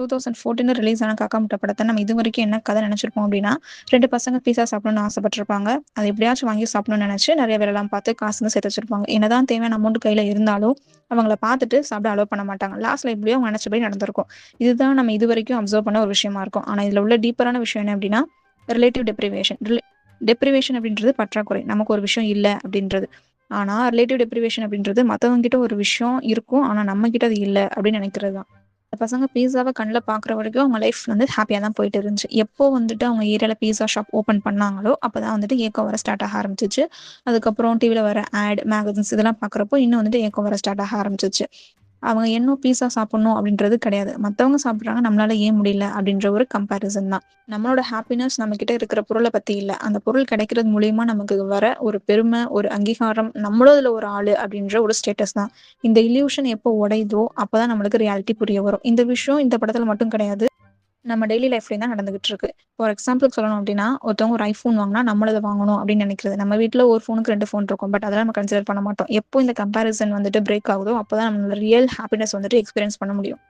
2014 release ஆன காக்கா முட்டை படத்த நம்ம இதுவரைக்கும் என்ன கதை நினைச்சிருப்போம் அப்படின்னா, 2 பசங்க பீஸா சாப்பிடணும்னு ஆசைப்பட்டுருப்பாங்க. அத எப்படியாச்சும் வாங்கி சாப்பிடணும்னு நினைச்சு நெறைய வேலைலாம் பார்த்து காசுங்க சேர்த்து வச்சிருப்பாங்க. என்னதான் தேவையான அமௌண்ட் கையில இருந்தாலும், அவங்கள பார்த்துட்டு சாப்பிட அலோவ் பண்ண மாட்டாங்க. லாஸ்ட்ல எப்படியோ அவங்க நினைச்சபடி நடந்திருக்கும். இதுதான் நம்ம இதுவரைக்கும் அப்சர்வ் பண்ண ஒரு விஷயமா இருக்கும். ஆனா இதுல உள்ள டீப்பரான விஷயம் என்ன அப்படின்னா, ரிலேட்டிவ் டெப்ரிவேஷன். டெப்ரிவேஷன் அப்படின்றது பற்றாக்குறை. நமக்கு ஒரு விஷயம் இல்ல அப்படின்றது. ஆனா ரிலேட்டிவ் டெப்ரிவேஷன் அப்படின்றது மத்தவங்க கிட்ட ஒரு விஷயம் இருக்கும். ஆனா நம்ம கிட்ட அது இல்ல அப்படின்னு நினைக்கிறது தான். அந்த பசங்க பீஸாவ கண்ல பார்க்குற வரைக்கும் அவங்க லைஃப் வந்து ஹாப்பியா தான் போயிட்டு இருந்துச்சு. எப்போ வந்துட்டு அவங்க ஏரியால பீஸா ஷாப் ஓப்பன் பண்ணாங்களோ, அப்பதான் வந்துட்டு ஏக்கம் வர ஸ்டார்ட் ஆக ஆரம்பிச்சுச்சு. அதுக்கப்புறம் டிவில வர ஆட், மேகசின்ஸ் இதெல்லாம் பார்க்குறப்போ இன்னும் வந்துட்டு ஏக்கம் வர ஸ்டார்ட் ஆக ஆரம்பிச்சுச்சு. அவங்க இன்னும் பீஸா சாப்பிடணும் அப்படின்றது கிடையாது. மத்தவங்க சாப்பிடுறாங்க, நம்மளால ஏன் முடியல அப்படின்ற ஒரு கம்பேரிசன் தான். நம்மளோட ஹாப்பினஸ் நம்மகிட்ட இருக்கிற பொருள பத்தி இல்ல. அந்த பொருள் கிடைக்கிறது மூலியமா நமக்கு வர ஒரு பெருமை, ஒரு அங்கீகாரம், நம்மளும் அதுல ஒரு ஆளு அப்படின்ற ஒரு ஸ்டேட்டஸ் தான். இந்த இல்யூஷன் எப்போ உடையுதோ, அப்பதான் நம்மளுக்கு ரியாலிட்டி புரிய வரும். இந்த விஷயம் இந்த படத்துல மட்டும் கிடையாது. நம்ம டெய்லி லைஃப்லயும் தான் நடந்துகிட்டு இருக்கு. ஃபார் எக்ஸாம்பிளுக்கு சொல்லணும் அப்படின்னா, ஒருத்தவங்க ஒரு ஐஃபோன் வாங்குனா, நம்மளும் அத வாங்கணும் அப்படின்னு நினைக்கிறது. நம்ம வீட்ல ஒரு ஃபோனுக்கு 2 ஃபோன் இருக்கும். பட் அதெல்லாம் நம்ம கன்சிடர் பண்ண மாட்டோம். எப்போ இந்த கம்பேரிசன் வந்துட்டு பிரேக் ஆகுதோ, அப்பதான் நம்மளோட ரியல் ஹாப்பினஸ் வந்துட்டு எக்ஸ்பீரியன்ஸ் பண்ண முடியும்.